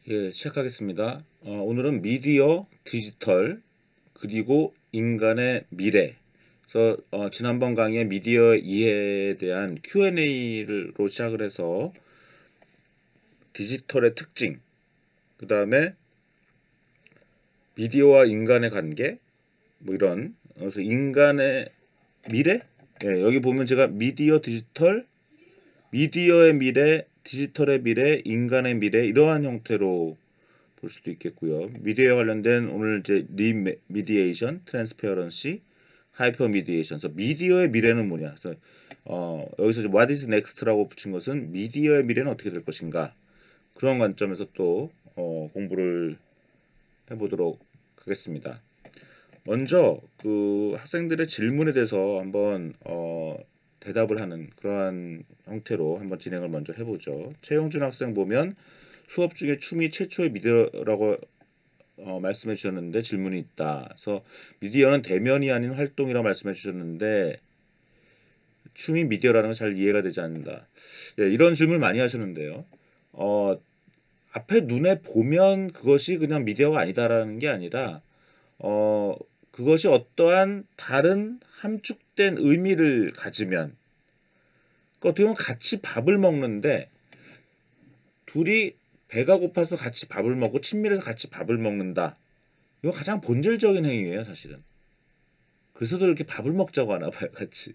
예, 시작하겠습니다. 오늘은 미디어, 디지털, 그리고 인간의 미래. 그래서 지난번 강의에 미디어 이해에 대한 Q&A로 시작을 해서 디지털의 특징, 그 다음에 미디어와 인간의 관계, 뭐 이런, 그래서 인간의 미래? 예, 여기 보면 제가 미디어, 디지털, 미디어의 미래, 디지털의 미래, 인간의 미래 이러한 형태로 볼 수도 있겠고요. 미디어에 관련된 오늘 이제 리미디에이션, 트랜스페어런시, 하이퍼 미디에이션. 그래서 미디어의 미래는 뭐냐? 그래서 여기서 이제 What is next라고 붙인 것은 미디어의 미래는 어떻게 될 것인가? 그런 관점에서 또 공부를 해보도록 하겠습니다. 먼저 그 학생들의 질문에 대해서 한번 대답을 하는 그러한 형태로 한번 진행을 먼저 해보죠. 최용준 학생 보면 수업 중에 춤이 최초의 미디어라고 말씀해 주셨는데 질문이 있다. 그래서 미디어는 대면이 아닌 활동이라고 말씀해 주셨는데 춤이 미디어라는 건 잘 이해가 되지 않는다. 예, 이런 질문을 많이 하셨는데요. 어, 앞에 눈에 보면 그것이 그냥 미디어가 아니다라는 게 아니라 어, 그것이 어떠한 다른 함축된 의미를 가지면 그 어떻게 보면 같이 밥을 먹는데 둘이 배가 고파서 같이 밥을 먹고 친밀해서 같이 밥을 먹는다. 이거 가장 본질적인 행위예요, 사실은. 그래서도 이렇게 밥을 먹자고 하나 봐요, 같이.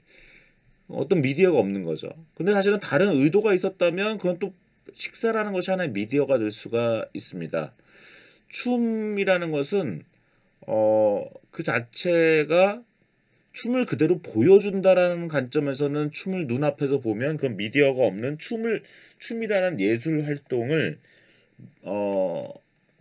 어떤 미디어가 없는 거죠. 근데 사실은 다른 의도가 있었다면 그건 또 식사라는 것이 하나의 미디어가 될 수가 있습니다. 춤이라는 것은 그 자체가 춤을 그대로 보여준다라는 관점에서는 춤을 눈앞에서 보면 그건 미디어가 없는 춤이라는 예술 활동을 어,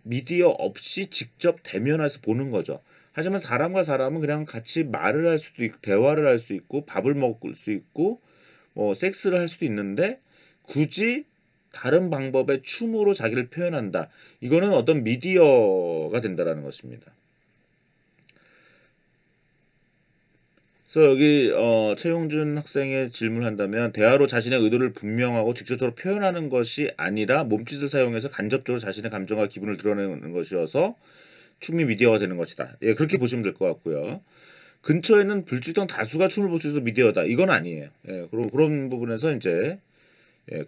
미디어 없이 직접 대면해서 보는 거죠. 하지만 사람과 사람은 그냥 같이 말을 할 수도 있고 대화를 할 수 있고 밥을 먹을 수 있고 섹스를 할 수도 있는데 굳이 다른 방법의 춤으로 자기를 표현한다. 이거는 어떤 미디어가 된다라는 것입니다. 그래서 여기 최용준 학생의 질문을 한다면 대화로 자신의 의도를 분명하고 직접적으로 표현하는 것이 아니라 몸짓을 사용해서 간접적으로 자신의 감정과 기분을 드러내는 것이어서 춤이 미디어가 되는 것이다. 예, 그렇게 보시면 될 것 같고요. 근처에는 불주당 다수가 춤을 볼 수 있어서 미디어다. 이건 아니에요. 예, 그런 부분에서 이제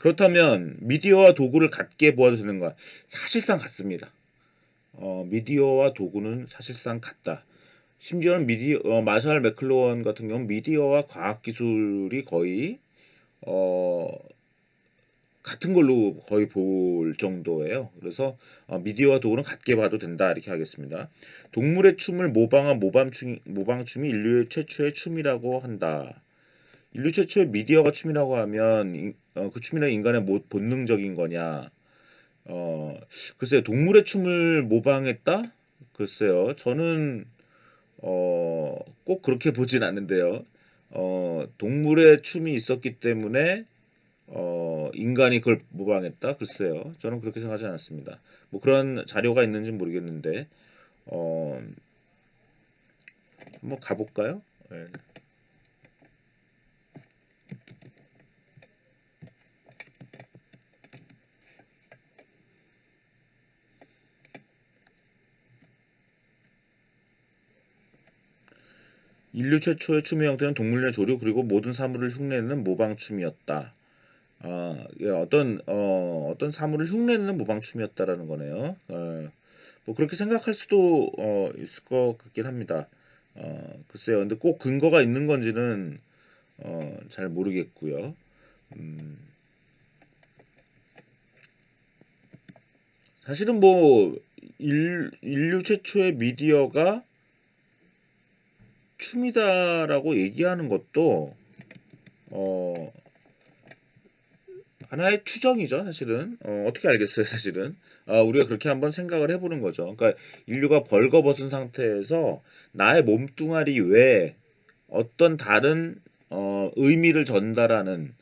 그렇다면 미디어와 도구를 같게 보아도 되는가? 사실상 같습니다. 미디어와 도구는 사실상 같다. 심지어는 마샬 맥클로원 같은 경우는 미디어와 과학 기술이 거의 어, 같은 걸로 거의 볼 정도예요. 그래서 미디어와 도구는 같게 봐도 된다 이렇게 하겠습니다. 동물의 춤을 모방한 모방춤이 인류의 최초의 춤이라고 한다. 인류 최초의 미디어가 춤이라고 하면 그 춤이란 인간의 본능적인 거냐? 어, 글쎄요. 동물의 춤을 모방했다? 글쎄요. 저는 꼭 그렇게 보진 않는데요. 동물의 춤이 있었기 때문에 인간이 그걸 모방했다? 글쎄요. 저는 그렇게 생각하지 않았습니다. 뭐 그런 자료가 있는지는 모르겠는데, 어, 한번 가볼까요? 예. 인류 최초의 춤의 형태는 동물의 조류 그리고 모든 사물을 흉내내는 모방춤이었다. 예, 어떤 사물을 흉내내는 모방춤이었다라는 거네요. 뭐 그렇게 생각할 수도 있을 것 같긴 합니다. 글쎄요. 근데 꼭 근거가 있는 건지는 잘 모르겠고요. 음, 사실은 뭐 인류 최초의 미디어가 춤이다라고 얘기하는 것도 어, 하나의 추정이죠, 사실은. 어떻게 알겠어요, 사실은. 우리가 그렇게 한번 생각을 해보는 거죠. 그러니까 인류가 벌거벗은 상태에서 나의 몸뚱아리 외에 어떤 다른 의미를 전달하는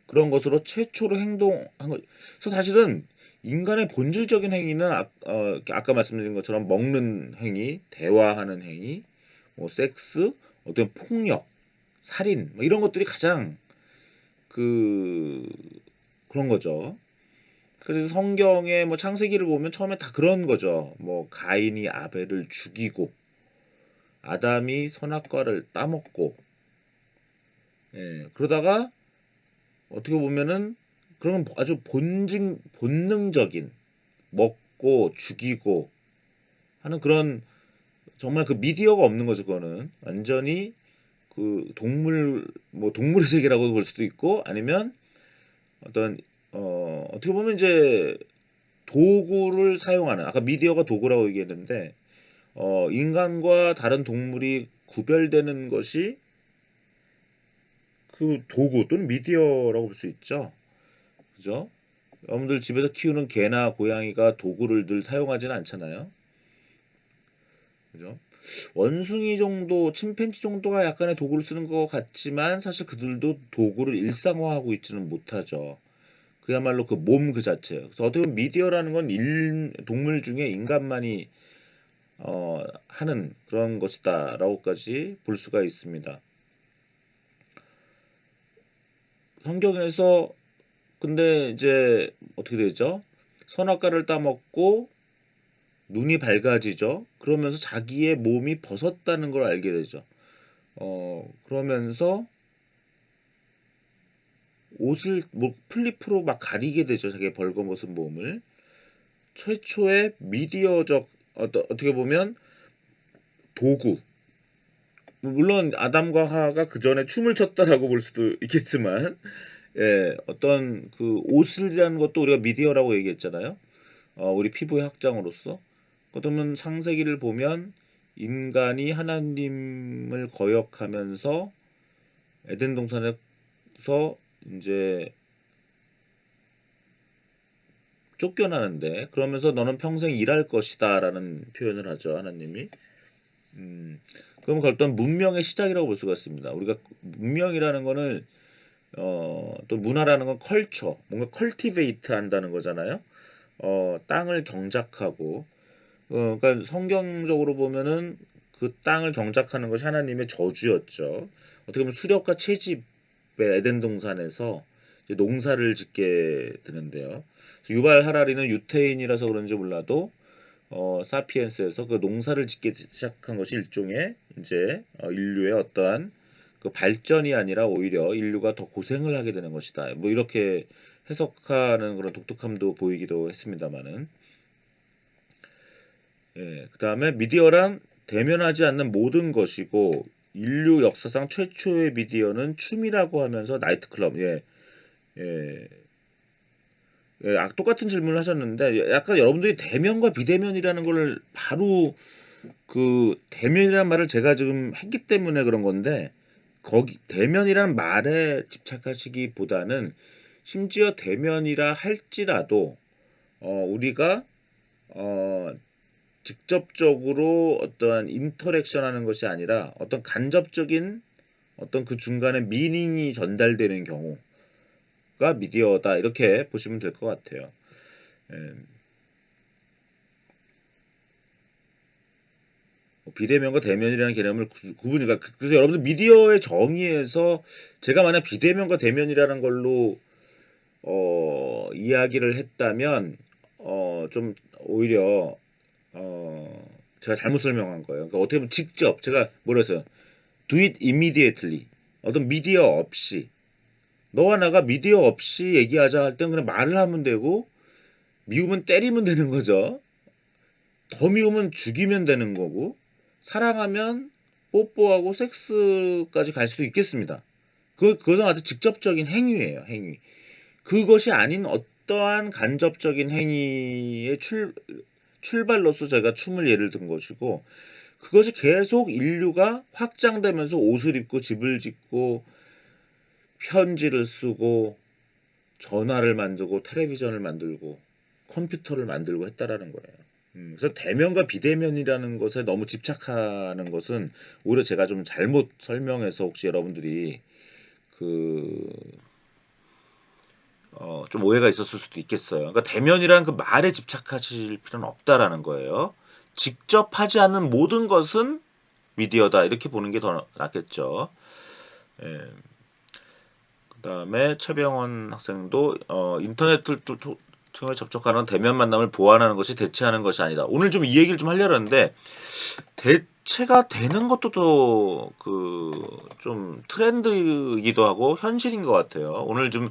그런 것으로 최초로 행동한 거. 그래서 사실은 인간의 본질적인 행위는 아까 말씀드린 것처럼 먹는 행위, 대화하는 행위, 뭐 섹스, 어떤 폭력, 살인 뭐 이런 것들이 가장 그 그런 거죠. 그래서 성경의 뭐 창세기를 보면 처음에 다 그런 거죠. 뭐 가인이 아벨을 죽이고 아담이 선악과를 따먹고, 예, 그러다가 어떻게 보면은 그런 아주 본능적인 먹고 죽이고 하는 그런, 정말 그 미디어가 없는 거죠. 그거는 완전히 그 뭐 동물의 세계라고 볼 수도 있고, 아니면 어떤 어떻게 보면 이제 도구를 사용하는, 아까 미디어가 도구라고 얘기했는데 인간과 다른 동물이 구별되는 것이 그 도구 또는 미디어라고 볼 수 있죠. 그죠? 여러분들 집에서 키우는 개나 고양이가 도구를 늘 사용하지는 않잖아요. 그죠? 원숭이 정도, 침팬지 정도가 약간의 도구를 쓰는 것 같지만 사실 그들도 도구를 일상화하고 있지는 못하죠. 그야말로 그 몸 그 자체예요. 그래서 어떻게 보면 미디어라는 건 동물 중에 인간만이 하는 그런 것이다라고까지 볼 수가 있습니다. 성경에서 근데 이제 어떻게 되죠? 선악과를 따먹고 눈이 밝아지죠. 그러면서 자기의 몸이 벗었다는 걸 알게 되죠. 그러면서 옷을 뭐 플리프로 막 가리게 되죠. 자기의 벌거벗은 몸을. 최초의 미디어적 어떻게 보면 도구. 물론 아담과 하하가 그 전에 춤을 췄다라고 볼 수도 있겠지만, 예, 어떤 그 옷이라는 것도 우리가 미디어라고 얘기했잖아요. 우리 피부의 확장으로서. 그러면 창세기를 보면 인간이 하나님을 거역하면서 에덴 동산에서 이제 쫓겨나는데, 그러면서 너는 평생 일할 것이다라는 표현을 하죠, 하나님이. 그럼 어떤 문명의 시작이라고 볼 수가 있습니다. 우리가 문명이라는 거는 또 문화라는 건 컬처, 뭔가 컬티베이트 한다는 거잖아요. 땅을 경작하고, 그러니까 성경적으로 보면은 그 땅을 경작하는 것이 하나님의 저주였죠. 어떻게 보면 수렵과 채집의 에덴 동산에서 이제 농사를 짓게 되는데요. 유발 하라리는 유태인이라서 그런지 몰라도 사피엔스에서 그 농사를 짓기 시작한 것이 일종의 이제 인류의 어떠한 그 발전이 아니라 오히려 인류가 더 고생을 하게 되는 것이다. 뭐 이렇게 해석하는 그런 독특함도 보이기도 했습니다만은, 예, 그 다음에 미디어란 대면하지 않는 모든 것이고 인류 역사상 최초의 미디어는 춤이라고 하면서 나이트클럽, 예, 예, 예, 똑같은 질문을 하셨는데 약간 여러분들이 대면과 비대면이라는 걸 바로 그 대면이라는 말을 제가 지금 했기 때문에 그런 건데, 거기 대면이라는 말에 집착하시기보다는 심지어 대면이라 할지라도 우리가 어, 직접적으로 어떠한 인터랙션 하는 것이 아니라 어떤 간접적인 어떤 그 중간에 미닝이 전달되는 경우가 미디어다, 이렇게 보시면 될 것 같아요. 예. 비대면과 대면이라는 개념을 구분이니까, 그래서 여러분들 미디어의 정의에서 제가 만약 비대면과 대면이라는 걸로 이야기를 했다면 좀 오히려 제가 잘못 설명한 거예요. 그러니까 어떻게 보면 직접 제가 뭐라 했어요? Do it immediately. 어떤 미디어 없이, 너와 나가 미디어 없이 얘기하자 할 때는 그냥 말을 하면 되고, 미우면 때리면 되는 거죠. 더 미우면 죽이면 되는 거고, 사랑하면 뽀뽀하고 섹스까지 갈 수도 있겠습니다. 그것은 아주 직접적인 행위예요, 행위. 그것이 아닌 어떠한 간접적인 행위의 출발로서 제가 춤을 예를 든 것이고, 그것이 계속 인류가 확장되면서 옷을 입고 집을 짓고 편지를 쓰고 전화를 만들고 텔레비전을 만들고 컴퓨터를 만들고 했다라는 거예요. 그래서 대면과 비대면이라는 것에 너무 집착하는 것은 오히려 제가 좀 잘못 설명해서 혹시 여러분들이 그 좀 오해가 있었을 수도 있겠어요. 그러니까 대면이라는 그 말에 집착하실 필요는 없다라는 거예요. 직접 하지 않는 모든 것은 미디어다, 이렇게 보는 게 더 낫겠죠. 예. 그다음에 최병원 학생도 인터넷을 또 통해 접촉하는 대면 만남을 보완하는 것이 대체하는 것이 아니다. 오늘 좀 이 얘기를 좀 하려고 하는데 대체가 되는 것도 또 그 좀 트렌드이기도 하고 현실인 것 같아요. 오늘 좀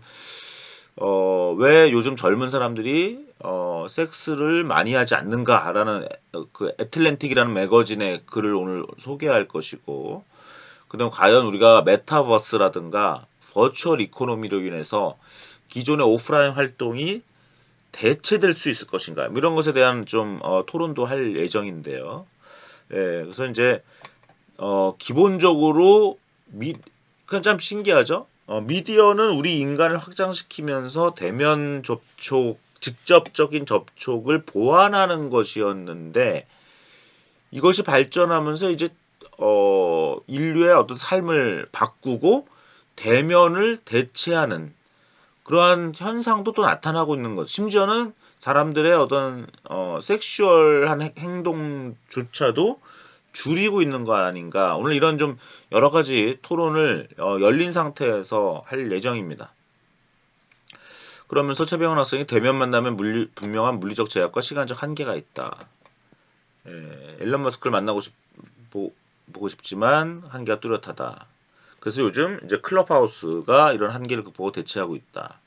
왜 요즘 젊은 사람들이 섹스를 많이 하지 않는가라는 그 애틀랜틱이라는 매거진의 글을 오늘 소개할 것이고, 그다음 과연 우리가 메타버스라든가 버추얼 이코노미로 인해서 기존의 오프라인 활동이 대체될 수 있을 것인가, 뭐 이런 것에 대한 좀 토론도 할 예정인데요. 예, 그래서 이제 기본적으로 그냥 참 신기하죠. 미디어는 우리 인간을 확장시키면서 대면 접촉, 직접적인 접촉을 보완하는 것이었는데, 이것이 발전하면서 이제 인류의 어떤 삶을 바꾸고 대면을 대체하는 그러한 현상도 또 나타나고 있는 것. 심지어는 사람들의 어떤 섹슈얼한 행동조차도 줄이고 있는 거 아닌가. 오늘 이런 좀 여러 가지 토론을 열린 상태에서 할 예정입니다. 그러면서 최병원 학생이 대면 만나면 분명한 물리적 제약과 시간적 한계가 있다. 일론 머스크를 보고 싶지만 한계가 뚜렷하다. 그래서 요즘 이제 클럽하우스가 이런 한계를 극복하고 대체하고 있다.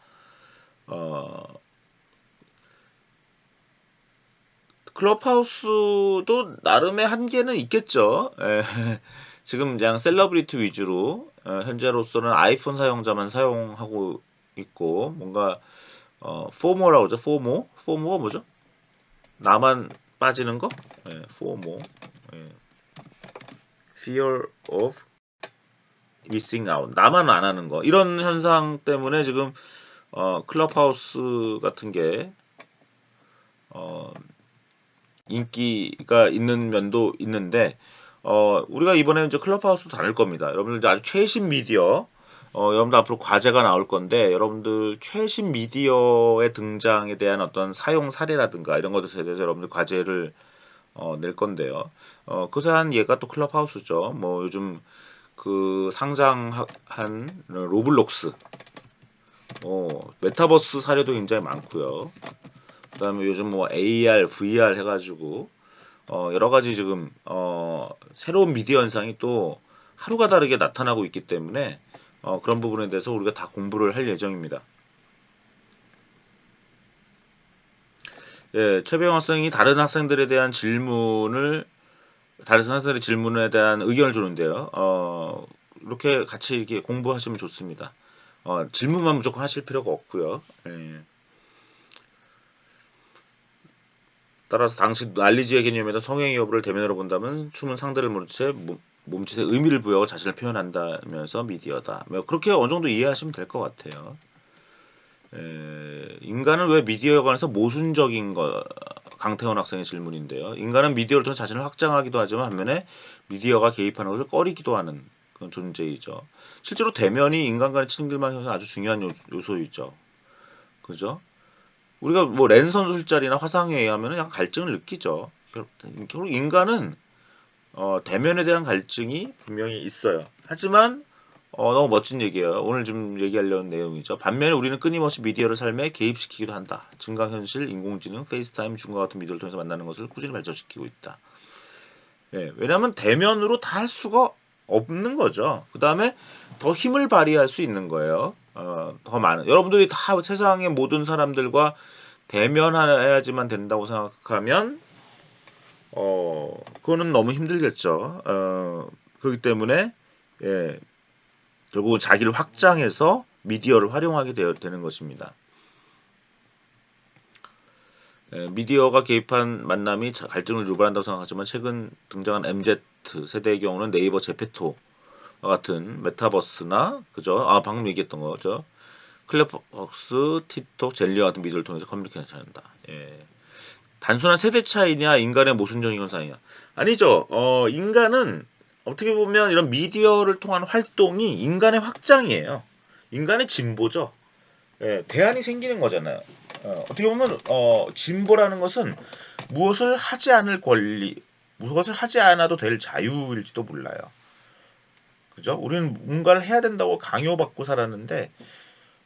클럽하우스도 나름의 한계는 있겠죠. 지금 그냥 셀러브리티 위주로 현재로서는 아이폰 사용자만 사용하고 있고, 뭔가 포모라고 그러죠. 포모가 뭐죠? 나만 빠지는 거? 포모. Fear of missing out. 나만 안 하는 거. 이런 현상 때문에 지금 클럽하우스 같은 게 인기가 있는 면도 있는데, 우리가 이번에 이제 클럽하우스도 다닐 겁니다. 여러분들 이제 아주 최신 미디어, 여러분들 앞으로 과제가 나올 건데, 여러분들 최신 미디어의 등장에 대한 어떤 사용 사례라든가 이런 것에 대해서 여러분들 과제를 낼 건데요. 그것에 한 예가 또 클럽하우스죠. 뭐 요즘 그 상장한 로블록스, 메타버스 사례도 굉장히 많고요. 그다음에 요즘 뭐 AR, VR 해가지고 여러 가지 지금 새로운 미디어 현상이 또 하루가 다르게 나타나고 있기 때문에 그런 부분에 대해서 우리가 다 공부를 할 예정입니다. 예, 최병 학생이 다른 학생들에 대한 다른 학생들의 질문에 대한 의견을 주는데요. 이렇게 같이 이렇게 공부하시면 좋습니다. 질문만 무조건 하실 필요가 없고요. 예. 따라서 당시 난리지의 개념에다 성행위 여부를 대면으로 본다면 춤은 상대를 모른 채 몸짓에 의미를 부여하고 자신을 표현한다면서 미디어다. 뭐 그렇게 어느 정도 이해하시면 될 것 같아요. 인간은 왜 미디어에 관해서 모순적인 거? 강태원 학생의 질문인데요. 인간은 미디어를 통해 자신을 확장하기도 하지만 반면에 미디어가 개입하는 것을 꺼리기도 하는 그런 존재이죠. 실제로 대면이 인간 간의 친밀감 형성 아주 중요한 요소이죠. 그죠? 우리가 뭐 랜선 술자리나 화상회의 하면은 약간 갈증을 느끼죠. 결국 인간은 대면에 대한 갈증이 분명히 있어요. 하지만 너무 멋진 얘기예요. 오늘 좀 얘기하려는 내용이죠. 반면에 우리는 끊임없이 미디어를 삶에 개입시키기도 한다. 증강현실, 인공지능, 페이스타임, 줌과 같은 미디어를 통해서 만나는 것을 꾸준히 발전시키고 있다. 왜냐하면 대면으로 다 할 수가 없는 거죠. 그 다음에 더 힘을 발휘할 수 있는 거예요. 더 많은 여러분들이 다 세상의 모든 사람들과 대면해야지만 된다고 생각하면 그거는 너무 힘들겠죠. 그렇기 때문에 예, 결국 자기를 확장해서 미디어를 활용하게 되는 것입니다. 미디어가 개입한 만남이 갈등을 유발한다고 생각하지만 최근 등장한 MZ 세대의 경우는 네이버 제페토와 같은 메타버스나 그죠? 방금 얘기했던 거죠. 클럽박스, 틱톡, 젤리와 같은 미디어를 통해서 커뮤니케이션을 한다. 단순한 세대 차이냐 인간의 모순적인 현상이냐? 아니죠. 인간은 어떻게 보면 이런 미디어를 통한 활동이 인간의 확장이에요. 인간의 진보죠. 대안이 생기는 거잖아요. 어떻게 보면 진보라는 것은 무엇을 하지 않을 권리, 무엇을 하지 않아도 될 자유일지도 몰라요. 그죠? 우리는 뭔가를 해야 된다고 강요받고 살았는데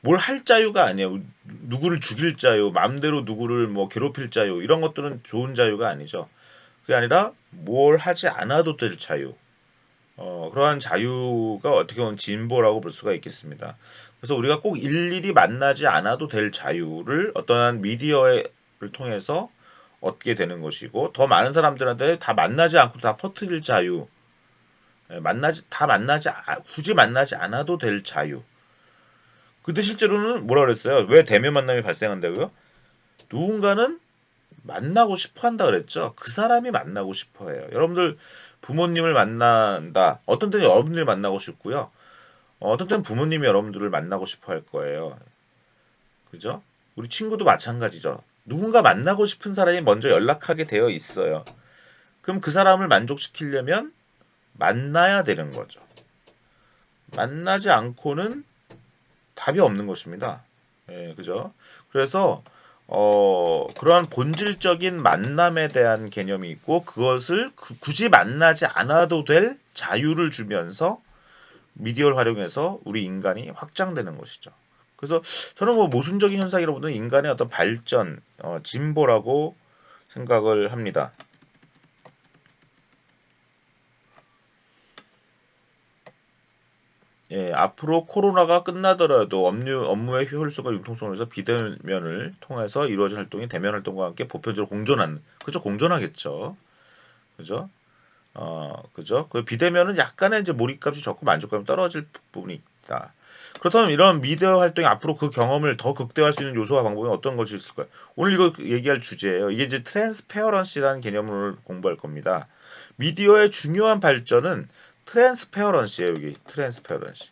뭘 할 자유가 아니에요. 누구를 죽일 자유, 마음대로 누구를 뭐 괴롭힐 자유 이런 것들은 좋은 자유가 아니죠. 그게 아니라 뭘 하지 않아도 될 자유. 그러한 자유가 어떻게 보면 진보라고 볼 수가 있겠습니다. 그래서 우리가 꼭 일일이 만나지 않아도 될 자유를 어떠한 미디어를 통해서 얻게 되는 것이고 더 많은 사람들한테 다 만나지 않고 다 퍼뜨릴 자유, 굳이 만나지 않아도 될 자유. 근데 실제로는 뭐라 그랬어요? 왜 대면 만남이 발생한다고요? 누군가는 만나고 싶어 한다 그랬죠. 그 사람이 만나고 싶어 해요. 여러분들 부모님을 만난다. 어떤 때는 여러분들이 만나고 싶고요. 어떤 때는 부모님이 여러분들을 만나고 싶어 할 거예요. 그죠? 우리 친구도 마찬가지죠. 누군가 만나고 싶은 사람이 먼저 연락하게 되어 있어요. 그럼 그 사람을 만족시키려면 만나야 되는 거죠. 만나지 않고는 답이 없는 것입니다. 예, 그죠? 그래서 그러한 본질적인 만남에 대한 개념이 있고 그것을 굳이 만나지 않아도 될 자유를 주면서 미디어를 활용해서 우리 인간이 확장되는 것이죠. 그래서 저는 뭐 모순적인 현상이라보다는 인간의 어떤 발전, 진보라고 생각을 합니다. 예, 앞으로 코로나가 끝나더라도 업무의 효율성과 융통성을 위해서 비대면을 통해서 이루어진 활동이 대면 활동과 함께 보편적으로 공존하는, 그죠? 공존하겠죠. 그죠? 그죠? 그 비대면은 약간의 이제 몰입값이 적고 만족감이 떨어질 부분이 있다. 그렇다면 이런 미디어 활동이 앞으로 그 경험을 더 극대화할 수 있는 요소와 방법이 어떤 것이 있을까요? 오늘 이거 얘기할 주제예요. 이게 이제 트랜스페어런시라는 개념을 공부할 겁니다. 미디어의 중요한 발전은 트랜스페어런시예요. 여기 트랜스페어런시.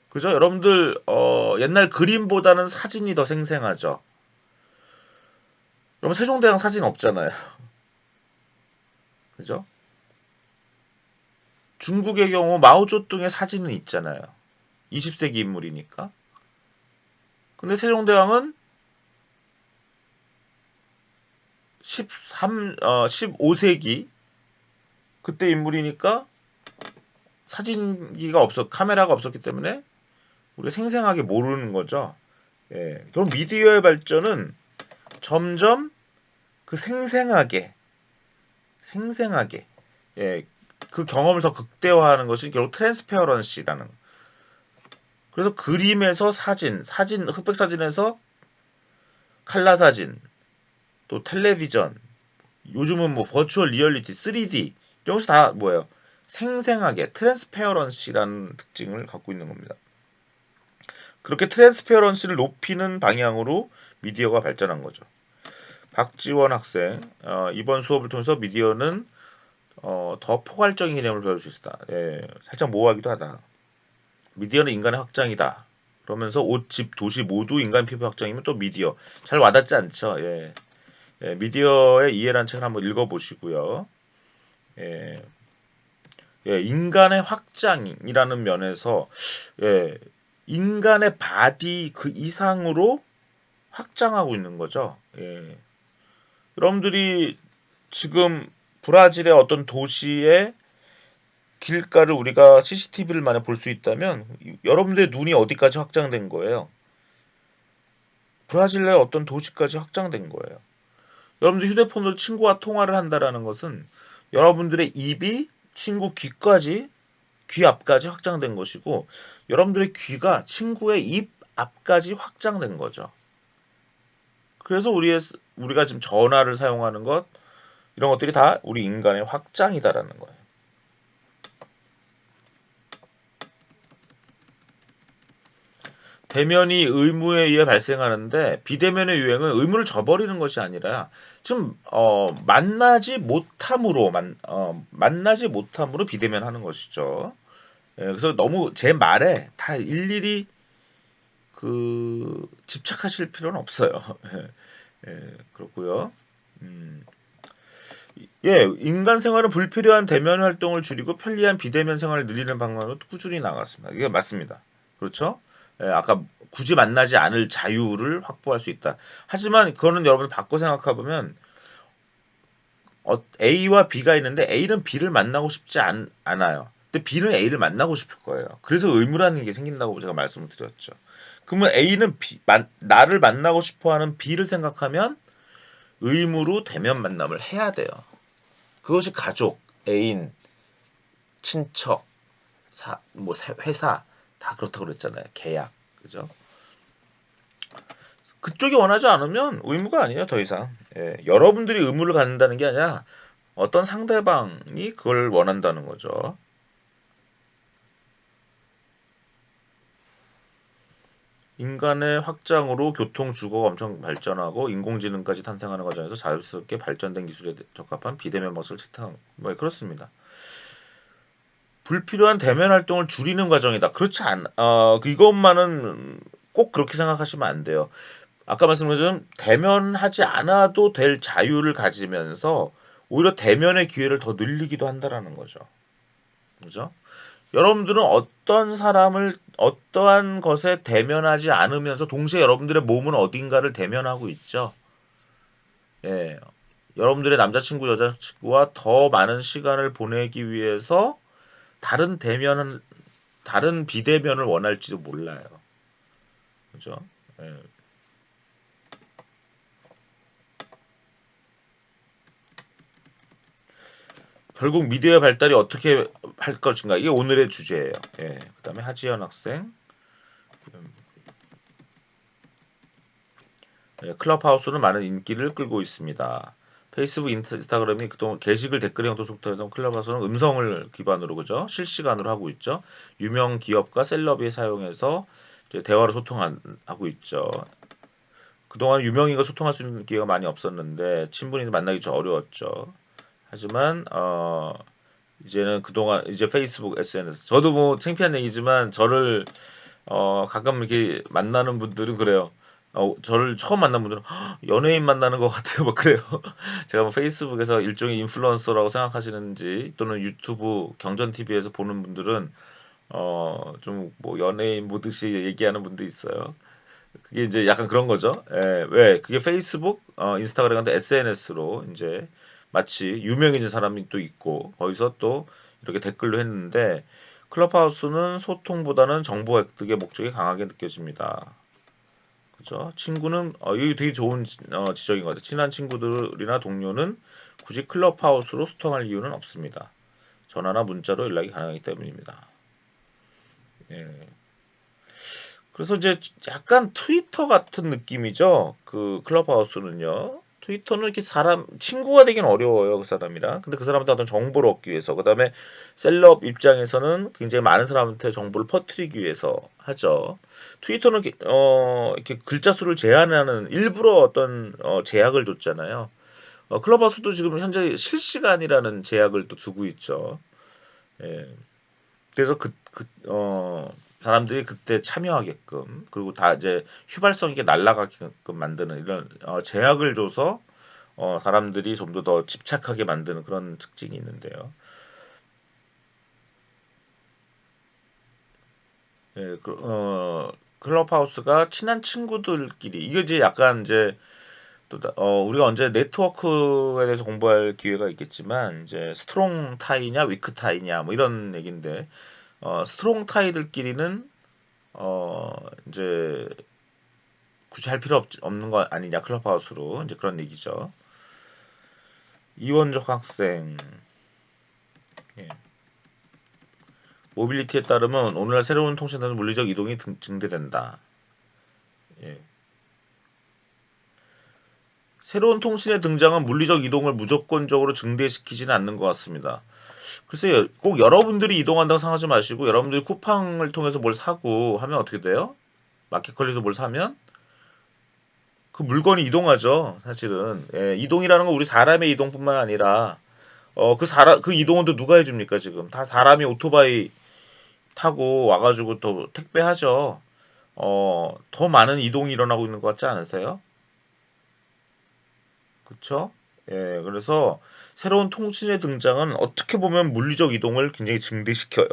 그죠? 여러분들 옛날 그림보다는 사진이 더 생생하죠. 여러분 세종대왕 사진 없잖아요. 그죠? 중국의 경우 마오쩌둥의 사진은 있잖아요. 20세기 인물이니까. 근데 세종대왕은 15세기 그때 인물이니까 카메라가 없었기 때문에 우리가 생생하게 모르는 거죠. 예. 그럼 미디어의 발전은 점점 그 생생하게, 예, 그 경험을 더 극대화하는 것이 결국 트랜스페어런시라는. 그래서 그림에서 흑백 사진에서 칼라 사진, 또 텔레비전, 요즘은 뭐 버추얼 리얼리티, 3D 이런 것이 다 뭐예요? 생생하게 트랜스페어런시라는 특징을 갖고 있는 겁니다. 그렇게 트랜스페어런시를 높이는 방향으로 미디어가 발전한 거죠. 박지원 학생, 이번 수업을 통해서 미디어는 더 포괄적인 개념을 배울 수 있다. 예, 살짝 모호하기도 하다. 미디어는 인간의 확장이다. 그러면서 옷, 집, 도시 모두 인간 피부 확장이면 또 미디어. 잘 와닿지 않죠. 예. 예, 미디어의 이해라는 책을 한번 읽어보시고요. 예, 예, 인간의 확장이라는 면에서 예, 인간의 바디 그 이상으로 확장하고 있는 거죠. 예. 여러분들이 지금 브라질의 어떤 도시의 길가를 우리가 CCTV를 만약 볼 수 있다면 여러분들의 눈이 어디까지 확장된 거예요? 브라질 내 어떤 도시까지 확장된 거예요. 여러분들 휴대폰으로 친구와 통화를 한다라는 것은 여러분들의 입이 친구 귀 앞까지 확장된 것이고 여러분들의 귀가 친구의 입 앞까지 확장된 거죠. 그래서 우리가 지금 전화를 사용하는 것 이런 것들이 다 우리 인간의 확장이다라는 거예요. 대면이 의무에 의해 발생하는데 비대면의 유행은 의무를 저버리는 것이 아니라 지금 만나지 못함으로 비대면 하는 것이죠. 예, 그래서 너무 제 말에 다 일일이 집착하실 필요는 없어요. 그렇고요. 음, 예, 인간 생활은 불필요한 대면 활동을 줄이고 편리한 비대면 생활을 늘리는 방향으로 꾸준히 나갔습니다. 이게 맞습니다. 그렇죠? 예, 아까 굳이 만나지 않을 자유를 확보할 수 있다. 하지만 그거는 여러분 바꿔 생각해 보면 A와 B가 있는데 A는 B를 만나고 싶지 않아요. 근데 B는 A를 만나고 싶을 거예요. 그래서 의무라는 게 생긴다고 제가 말씀을 드렸죠. 그러면 A는 나를 만나고 싶어하는 B를 생각하면 의무로 대면 만남을 해야 돼요. 그것이 가족, 애인, 친척, 회사 다 그렇다고 그랬잖아요. 계약, 그죠? 그쪽이 원하지 않으면 의무가 아니에요, 더 이상. 예, 여러분들이 의무를 갖는다는 게 아니라 어떤 상대방이 그걸 원한다는 거죠. 인간의 확장으로 교통, 주거가 엄청 발전하고 인공지능까지 탄생하는 과정에서 자연스럽게 발전된 기술에 적합한 비대면 방식을 채택한 뭐 그렇습니다. 불필요한 대면 활동을 줄이는 과정이다. 그렇지 않, 이것만은 꼭 그렇게 생각하시면 안 돼요. 아까 말씀드린 것처럼 대면하지 않아도 될 자유를 가지면서 오히려 대면의 기회를 더 늘리기도 한다라는 거죠. 그죠? 여러분들은 어떤 사람을 어떠한 것에 대면하지 않으면서 동시에 여러분들의 몸은 어딘가를 대면하고 있죠. 예. 여러분들의 남자친구, 여자친구와 더 많은 시간을 보내기 위해서 다른 비대면을 원할지도 몰라요. 그죠? 예. 결국 미디어의 발달이 어떻게 할 것인가 이게 오늘의 주제예요. 예. 그다음에 하지연 학생. 예, 클럽하우스는 많은 인기를 끌고 있습니다. 페이스북, 인스타그램이 그동안 게시글 댓글 형도 속도했던 클럽하우스는 음성을 기반으로 그죠? 실시간으로 하고 있죠. 유명 기업과 셀럽이 사용해서 이제 대화로 소통하고 있죠. 그동안 유명인과 소통할 수 있는 기회가 많이 없었는데 친분이 만나기 좀 어려웠죠. 하지만 이제는 그동안 이제 페이스북, SNS 저도 뭐 창피한 얘기지만 저를 가끔 이렇게 만나는 분들은 그래요. 저를 처음 만난 분들은 연예인 만나는 것 같아요. 막 그래요. 제가 뭐 페이스북에서 일종의 인플루언서라고 생각하시는지 또는 유튜브 경전 TV에서 보는 분들은 좀 뭐 연예인 보듯이 얘기하는 분도 있어요. 그게 이제 약간 그런 거죠. 예, 왜 그게 페이스북, 인스타그램 같은 SNS로 이제 마치 유명해진 사람이 또 있고 거기서 또 이렇게 댓글로 했는데 클럽하우스는 소통보다는 정보 획득의 목적이 강하게 느껴집니다. 그죠? 친구는 이게 되게 좋은 지적인 것 같아요. 친한 친구들이나 동료는 굳이 클럽하우스로 소통할 이유는 없습니다. 전화나 문자로 연락이 가능하기 때문입니다. 예. 그래서 이제 약간 트위터 같은 느낌이죠. 그 클럽하우스는요. 트위터는 이렇게 친구가 되긴 어려워요. 그 사람이랑. 근데 그 사람한테 어떤 정보를 얻기 위해서. 그 다음에 셀럽 입장에서는 굉장히 많은 사람한테 정보를 퍼뜨리기 위해서 하죠. 트위터는 이렇게 글자 수를 제한하는 일부러 어떤 제약을 줬잖아요. 클럽하우스도 지금 현재 실시간이라는 제약을 또 두고 있죠. 예. 그래서 사람들이 그때 참여하게끔 그리고 다 이제 휘발성 있게 날아가게끔 만드는 이런 제약을 줘서 사람들이 좀 더 집착하게 만드는 그런 특징이 있는데요. 예, 클럽하우스가 친한 친구들끼리 이게 이제 약간 이제 우리가 언제 네트워크에 대해서 공부할 기회가 있겠지만 이제 스트롱 타이냐 위크 타이냐 뭐 이런 얘기인데 스트롱 타이들끼리는 어 이제 굳이 할 필요 없는 거 아니냐 클럽하우스로 이제 그런 얘기죠. 이원적 학생 예. 모빌리티에 따르면 오늘날 새로운 통신에서 물리적 이동이 증대된다. 예. 새로운 통신의 등장은 물리적 이동을 무조건적으로 증대시키지는 않는 것 같습니다. 글쎄요, 꼭 여러분들이 이동한다고 생각하지 마시고 여러분들이 쿠팡을 통해서 뭘 사고 하면 어떻게 돼요? 마켓컬리에서 뭘 사면 그 물건이 이동하죠. 사실은 이동이라는 건 우리 사람의 이동뿐만 아니라 그 이동은 또 누가 해줍니까 지금? 다 사람이 오토바이 타고 와가지고 또 택배하죠. 더 많은 이동이 일어나고 있는 것 같지 않으세요? 그쵸? 예, 그래서 새로운 통신의 등장은 어떻게 보면 물리적 이동을 굉장히 증대시켜요.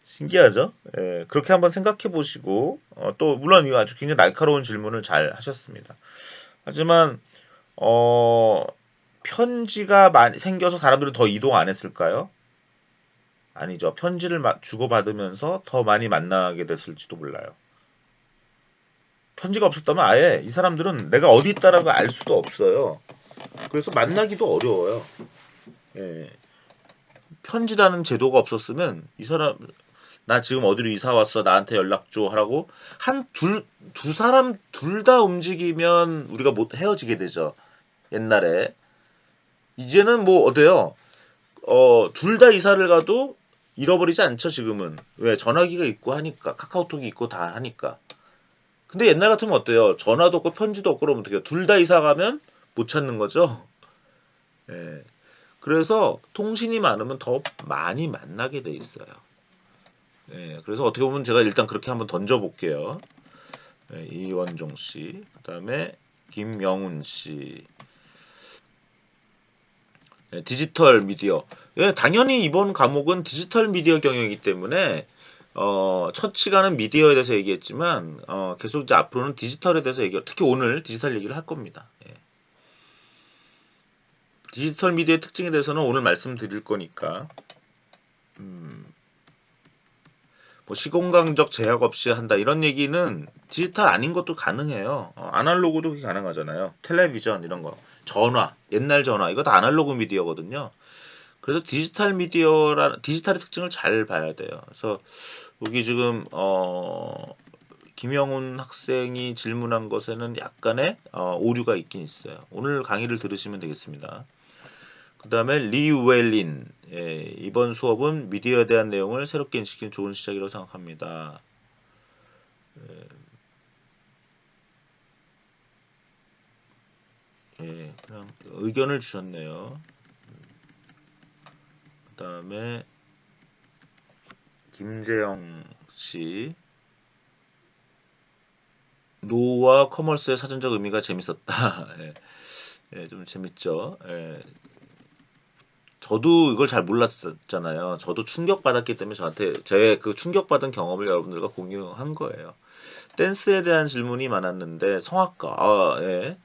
신기하죠? 예, 그렇게 한번 생각해 보시고, 또, 물론 이거 아주 굉장히 날카로운 질문을 잘 하셨습니다. 하지만, 어, 편지가 많이 생겨서 사람들은 더 이동 안 했을까요? 아니죠. 편지를 주고받으면서 더 많이 만나게 됐을지도 몰라요. 편지가 없었다면 아예 이 사람들은 내가 어디 있다라고 알 수도 없어요. 그래서 만나기도 어려워요. 예. 편지라는 제도가 없었으면 이 사람 나 지금 어디로 이사 왔어 나한테 연락 줘 하라고 두 사람 둘 다 움직이면 우리가 못 헤어지게 되죠. 옛날에 이제는 뭐 어때요? 둘 다 이사를 가도 잃어버리지 않죠 지금은. 왜 전화기가 있고 하니까 카카오톡이 있고 다 하니까. 근데 옛날 같으면 어때요? 전화도 없고 편지도 없고 그러면 어떡해요? 둘 다 이사 가면 못 찾는 거죠. 예. 그래서 통신이 많으면 더 많이 만나게 돼 있어요. 예. 그래서 어떻게 보면 제가 일단 그렇게 한번 던져 볼게요. 예, 이원종 씨, 그다음에 김영훈 씨. 예, 디지털 미디어. 예, 당연히 이번 과목은 디지털 미디어 경영이기 때문에 첫 시간은 미디어에 대해서 얘기했지만 계속 이제 앞으로는 디지털에 대해서 특히 오늘 디지털 얘기를 할 겁니다. 예. 디지털 미디어의 특징에 대해서는 오늘 말씀드릴 거니까 뭐 시공간적 제약 없이 한다 이런 얘기는 디지털 아닌 것도 가능해요. 아날로그도 그게 가능하잖아요. 텔레비전 이런 거, 전화, 옛날 전화 이거 다 아날로그 미디어거든요. 그래서 디지털의 특징을 잘 봐야 돼요. 그래서 여기 지금 김영훈 학생이 질문한 것에는 약간의 오류가 있긴 있어요. 오늘 강의를 들으시면 되겠습니다. 그 다음에 리우웰린, 이번 수업은 미디어에 대한 내용을 새롭게 인식하는 좋은 시작이라고 생각합니다. 그냥 의견을 주셨네요. 그 다음에 김재영 씨, 노와 커머스의 사전적 의미가 재밌었다. 좀 재밌죠. 저도 이걸 잘 몰랐었잖아요. 저도 충격받았기 때문에 저한테 제 그 충격받은 경험을 여러분들과 공유한 거예요. 댄스에 대한 질문이 많았는데 성악가, 예.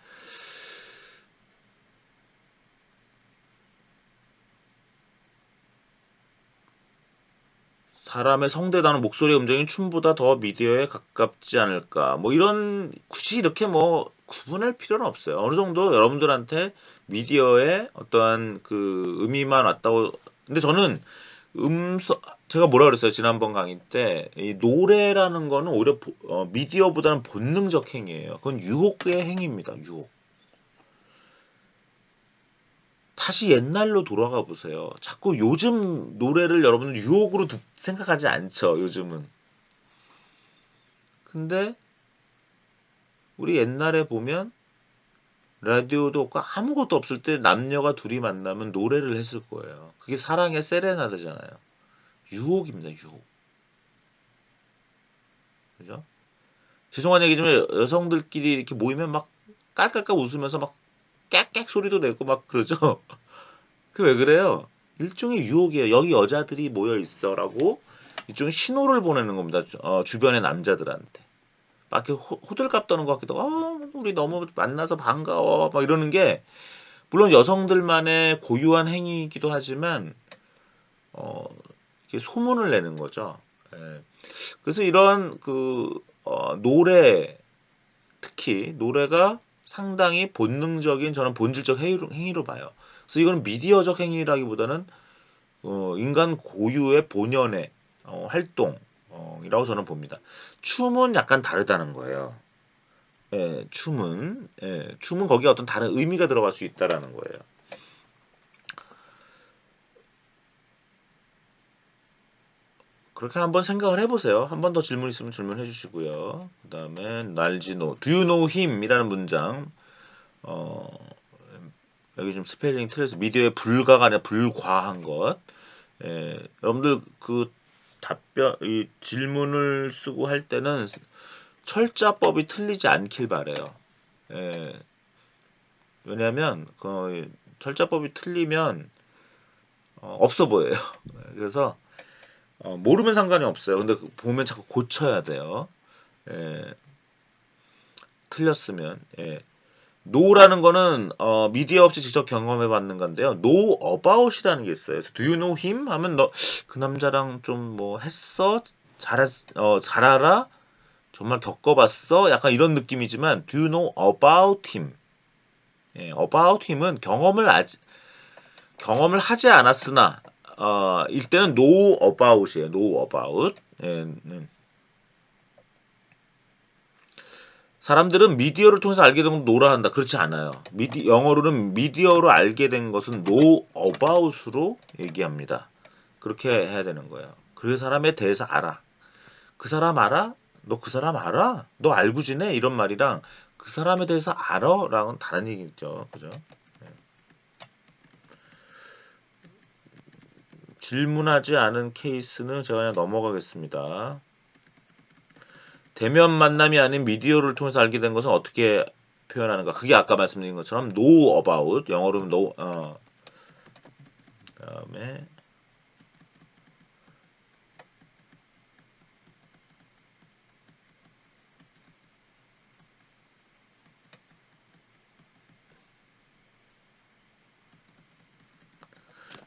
사람의 성대다는 목소리 음정이 춤보다 더 미디어에 가깝지 않을까. 뭐 이런 굳이 이렇게 뭐 구분할 필요는 없어요. 어느 정도 여러분들한테 미디어의 어떠한 그 의미만 왔다고. 근데 저는 음성 제가 뭐라 그랬어요 지난번 강의 때 이 노래라는 거는 오히려 미디어보다는 본능적 행위예요. 그건 유혹의 행위입니다. 유혹. 다시 옛날로 돌아가 보세요. 자꾸 요즘 노래를 여러분은 유혹으로 생각하지 않죠. 요즘은. 근데 우리 옛날에 보면 라디오도 없고 아무것도 없을 때 남녀가 둘이 만나면 노래를 했을 거예요. 그게 사랑의 세레나데잖아요. 유혹입니다. 유혹. 그죠? 죄송한 얘기지만 여성들끼리 이렇게 모이면 막 깔깔깔 웃으면서 막 깍깍 소리도 내고 막 그러죠. 그 왜 그래요? 일종의 유혹이에요. 여기 여자들이 모여 있어라고 일종의 신호를 보내는 겁니다. 주변의 남자들한테. 막 이렇게 호들갑 떠는 것 같기도 하고, 우리 너무 만나서 반가워. 막 이러는 게 물론 여성들만의 고유한 행위이기도 하지만 어, 이렇게 소문을 내는 거죠. 예. 그래서 이런 노래 특히 노래가 상당히 본능적인 저는 본질적 행위로 봐요. 그래서 이건 미디어적 행위라기보다는 인간 고유의 본연의 활동이라고 저는 봅니다. 춤은 약간 다르다는 거예요. 춤은 거기에 어떤 다른 의미가 들어갈 수 있다라는 거예요. 그렇게 한번 생각을 해보세요. 한 번 더 질문 있으면 질문해 주시고요. 그 다음에 날지노, Do you know him? 이라는 문장. 어, 여기 좀 스펠링 틀려서 미디어의 불가가 아니라 불과한 것. 여러분들 그 이 질문을 쓰고 할 때는 철자법이 틀리지 않길 바래요. 예, 왜냐하면 그 철자법이 틀리면 없어 보여요. 그래서 모르면 상관이 없어요. 근데 보면 자꾸 고쳐야 돼요. 예, 틀렸으면. 예. know라는 거는 미디어 없이 직접 경험해 봤는 건데요. know about이라는 게 있어요. 그래서 do you know him 하면 너 그 남자랑 좀 뭐 했어? 잘 알아? 정말 겪어봤어? 약간 이런 느낌이지만 do you know about him? 예, about him은 경험을 하지 않았으나 일때는 know about이에요. know about. 예, 사람들은 미디어를 통해서 알게 된 건 know라 한다. 그렇지 않아요. 영어로는 미디어로 알게 된 것은 know about으로 얘기합니다. 그렇게 해야 되는 거예요. 그 사람에 대해서 알아. 그 사람 알아? 너 그 사람 알아? 너 알고 지내? 이런 말이랑 그 사람에 대해서 알아? 랑은 다른 얘기죠. 그죠? 질문하지 않은 케이스는 제가 그냥 넘어가겠습니다. 대면 만남이 아닌 미디어를 통해서 알게 된 것은 어떻게 표현하는가? 그게 아까 말씀드린 것처럼 know about, 영어로는 know, 그다음에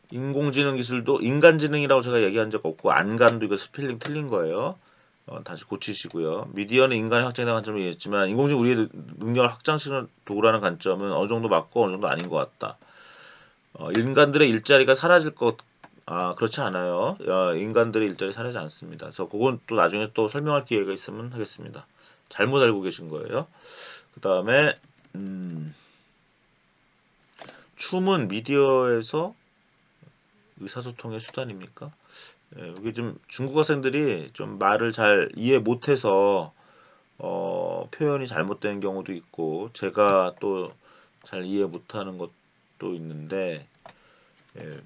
인공지능 기술도 인간지능이라고 제가 얘기한 적 없고 안간도 이거 스펠링 틀린 거예요. 다시 고치시고요. 미디어는 인간의 확장이라는 관점을 얘기했지만 인공지능 우리의 능력을 확장시키는 도구라는 관점은 어느 정도 맞고 어느 정도 아닌 것 같다. 인간들의 일자리가 사라질 것 그렇지 않아요. 인간들의 일자리 사라지지 않습니다. 그래서 그건 또 나중에 또 설명할 기회가 있으면 하겠습니다. 잘못 알고 계신 거예요. 그 다음에 춤은 미디어에서 의사소통의 수단입니까? 예, 여기 좀 중국 학생들이 좀 말을 잘 이해 못해서 표현이 잘못된 경우도 있고 제가 또 잘 이해 못하는 것도 있는데 예,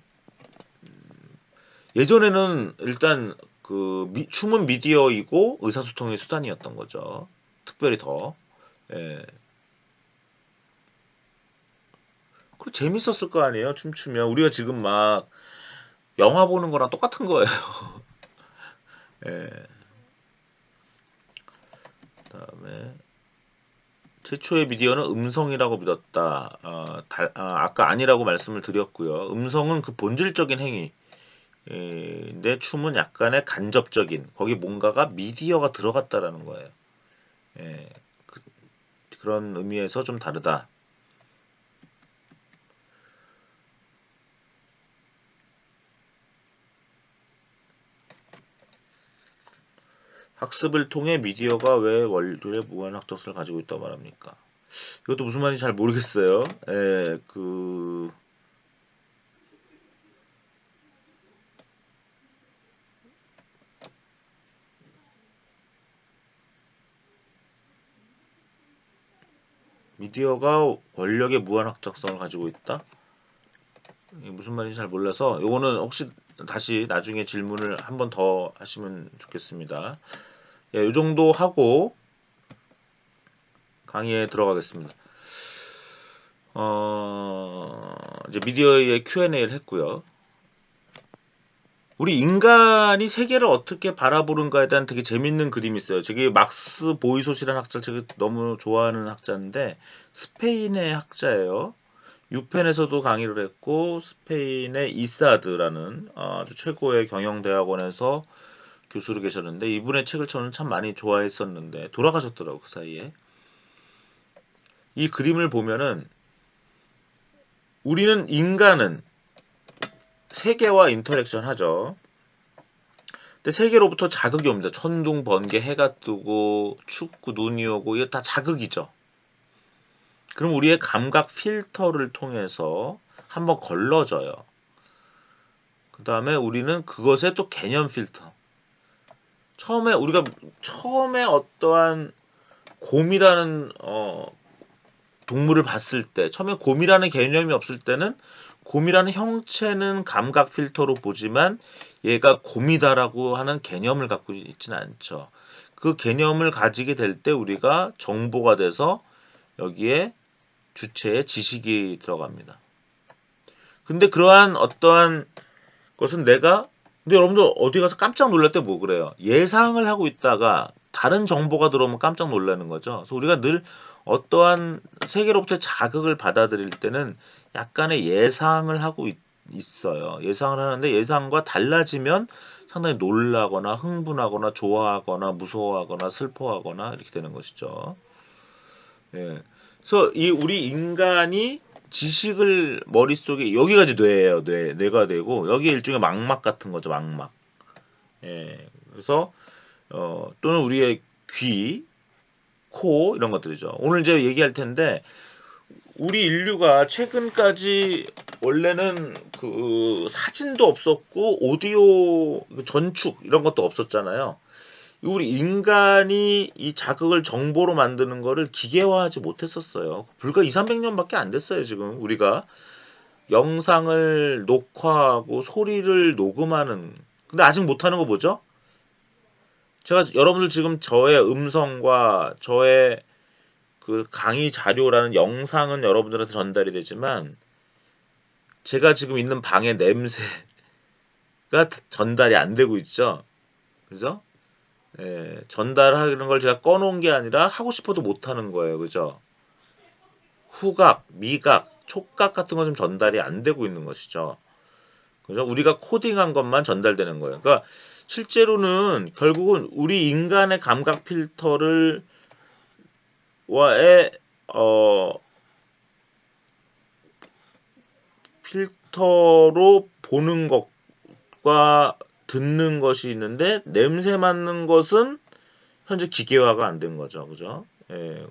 예전에는 일단 춤은 미디어이고 의사소통의 수단이었던 거죠. 특별히 더. 예. 그 재밌었을 거 아니에요. 춤추면 우리가 지금 막 영화 보는 거랑 똑같은 거예요. 예. 그다음에 최초의 미디어는 음성이라고 믿었다. 아까 아니라고 말씀을 드렸고요. 음성은 그 본질적인 행위. 근데 춤은 약간의 간접적인 거기 뭔가가 미디어가 들어갔다라는 거예요. 예, 그런 의미에서 좀 다르다. 학습을 통해 미디어가 왜 원래 무한 학적성을 가지고 있다고 말합니까? 이것도 무슨 말인지 잘 모르겠어요. 예, 미디어가 권력의 무한 학적성을 가지고 있다? 이게 무슨 말인지 잘 몰라서 이거는 혹시 다시 나중에 질문을 한 번 더 하시면 좋겠습니다. 예, 이 정도 하고 강의에 들어가겠습니다. 이제 미디어의 Q&A를 했고요. 우리 인간이 세계를 어떻게 바라보는가에 대한 되게 재밌는 그림이 있어요. 저게 막스 보이소시라는 학자, 제가 너무 좋아하는 학자인데 스페인의 학자예요. 유펜에서도 강의를 했고 스페인의 이사드라는 아주 최고의 경영대학원에서 교수로 계셨는데 이분의 책을 저는 참 많이 좋아했었는데 돌아가셨더라고 그 사이에. 이 그림을 보면은 우리는 인간은 세계와 인터랙션 하죠. 근데 세계로부터 자극이 옵니다. 천둥, 번개, 해가 뜨고 춥고 눈이 오고 이게 다 자극이죠. 그럼 우리의 감각 필터를 통해서 한번 걸러져요. 그 다음에 우리는 그것에 또 개념 필터. 처음에 어떠한 곰이라는 동물을 봤을 때 처음에 곰이라는 개념이 없을 때는 곰이라는 형체는 감각 필터로 보지만 얘가 곰이다라고 하는 개념을 갖고 있지는 않죠. 그 개념을 가지게 될 때 우리가 정보가 돼서 여기에 주체에 지식이 들어갑니다. 근데 그러한 어떠한 것은 근데 여러분들 어디 가서 깜짝 놀랄 때 뭐 그래요? 예상을 하고 있다가 다른 정보가 들어오면 깜짝 놀라는 거죠. 그래서 우리가 늘 어떠한 세계로부터 자극을 받아들일 때는 약간의 예상을 하고 있어요. 예상을 하는데 예상과 달라지면 상당히 놀라거나 흥분하거나 좋아하거나 무서워하거나 슬퍼하거나 이렇게 되는 것이죠. 예. 그래서 이 우리 인간이 지식을 머릿속에 여기가 이제 뇌예요. 뇌가 되고 여기 일종의 망막 같은 거죠. 망막. 예. 그래서 또는 우리의 귀, 코 이런 것들이죠. 오늘 이제 얘기할 텐데 우리 인류가 최근까지 원래는 그 사진도 없었고 오디오 전축 이런 것도 없었잖아요. 우리 인간이 이 자극을 정보로 만드는 거를 기계화하지 못했었어요. 불과 2, 300년밖에 안 됐어요, 지금. 우리가 영상을 녹화하고 소리를 녹음하는. 근데 아직 못하는 거 뭐죠? 제가 여러분들 지금 저의 음성과 저의 그 강의 자료라는 영상은 여러분들한테 전달이 되지만 제가 지금 있는 방의 냄새가 전달이 안 되고 있죠. 그죠? 예, 전달하는 걸 제가 꺼놓은 게 아니라 하고 싶어도 못하는 거예요. 그죠? 후각, 미각, 촉각 같은 건 좀 전달이 안 되고 있는 것이죠. 그죠? 우리가 코딩한 것만 전달되는 거예요. 그러니까 실제로는 결국은 우리 인간의 감각 필터를 와의 필터로 보는 것과 듣는 것이 있는데 냄새 맡는 것은 현재 기계화가 안 된 거죠. 그죠? 예.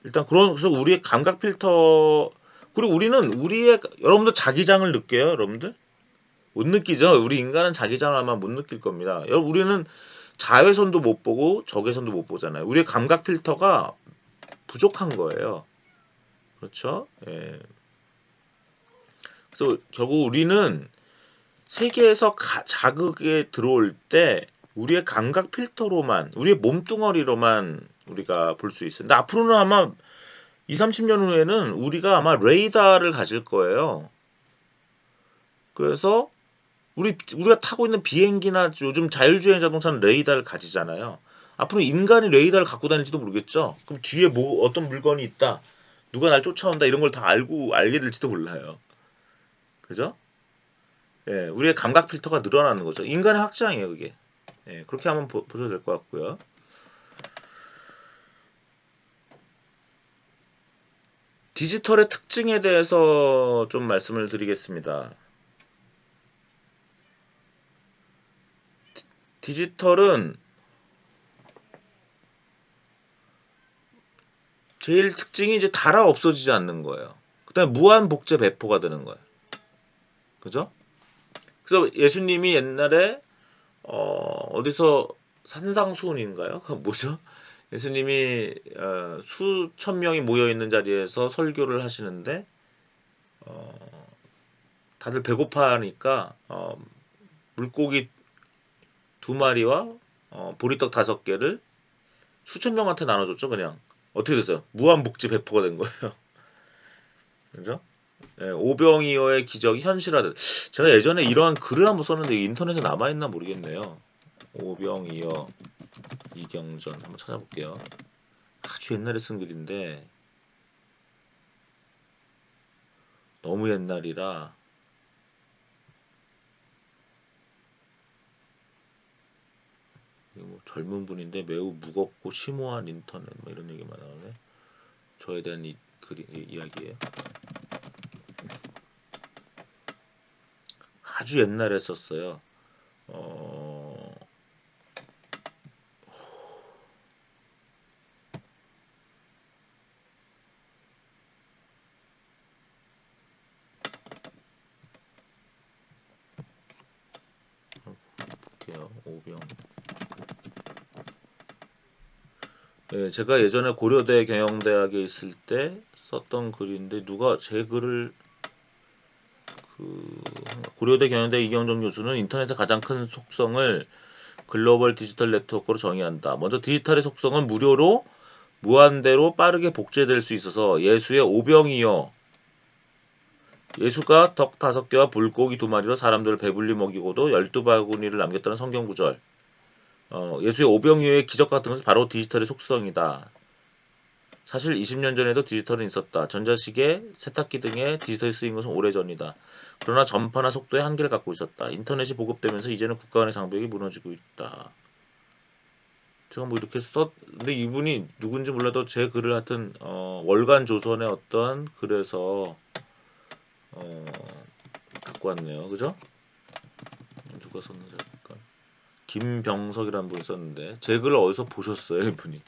일단 그래서 우리의 감각 필터 그리고 우리는 우리의 여러분들 자기장을 느껴요, 여러분들? 못 느끼죠. 우리 인간은 자기장을 아마 못 느낄 겁니다. 여러분 우리는 자외선도 못 보고 적외선도 못 보잖아요. 우리의 감각 필터가 부족한 거예요. 그렇죠? 예. 그래서 결국 우리는 세계에서 자극에 들어올 때 우리의 감각 필터로만, 우리의 몸뚱어리로만 우리가 볼 수 있어요. 근데 앞으로는 아마 2, 30년 후에는 우리가 아마 레이더를 가질 거예요. 그래서 우리가 타고 있는 비행기나 요즘 자율주행 자동차는 레이더를 가지잖아요. 앞으로 인간이 레이더를 갖고 다닐지도 모르겠죠. 그럼 뒤에 뭐 어떤 물건이 있다. 누가 날 쫓아온다 이런 걸 다 알게 될지도 몰라요. 그죠? 예, 우리의 감각 필터가 늘어나는 거죠. 인간의 확장이에요, 그게. 예, 그렇게 한번 보셔도 될 것 같고요. 디지털의 특징에 대해서 좀 말씀을 드리겠습니다. 디지털은 제일 특징이 이제 달아 없어지지 않는 거예요. 그다음에 무한 복제 배포가 되는 거예요. 그죠? 그래서 예수님이 옛날에 어디서 산상수훈인가요? 그 뭐죠? 예수님이 수천 명이 모여 있는 자리에서 설교를 하시는데 다들 배고파하니까 물고기 2마리와 보리떡 5개를 수천 명한테 나눠줬죠. 그냥 어떻게 됐어요? 무한복지 배포가 된 거예요. 그죠? 예, 오병이어의 기적이 현실화됐. 제가 예전에 이러한 글을 한번 썼는데 인터넷에 남아있나 모르겠네요. 오병이어 이경전 한번 찾아볼게요. 아주 옛날에 쓴 글인데 너무 옛날이라 뭐 젊은 분인데 매우 무겁고 심오한 인터넷 뭐 이런 얘기만 나오네. 저에 대한 이야기예요. 아주 옛날에 썼어요. 볼게요. 오병. 예, 제가 예전에 고려대 경영대학에 있을 때 썼던 글인데 누가 제 글을 고려대 경영대 이경정 교수는 인터넷의 가장 큰 속성을 글로벌 디지털 네트워크로 정의한다. 먼저 디지털의 속성은 무료로 무한대로 빠르게 복제될 수 있어서 예수의 오병이어 예수가 덕 5개와 물고기 2마리로 사람들을 배불리 먹이고도 12바구니를 남겼다는 성경 구절. 예수의 오병이어의 기적 같은 것은 바로 디지털의 속성이다. 사실 20년 전에도 디지털은 있었다. 전자시계, 세탁기 등의 디지털이 쓰인 것은 오래전이다. 그러나 전파나 속도에 한계를 갖고 있었다. 인터넷이 보급되면서 이제는 국가 간의 장벽이 무너지고 있다. 제가 뭐 이렇게 근데 이분이 누군지 몰라도 제 글을 하여튼 월간 조선의 어떤 글에서 어, 갖고 왔네요. 그죠? 누가 썼는지 잠깐. 김병석이라는 분이 썼는데 제 글을 어디서 보셨어요, 이분이?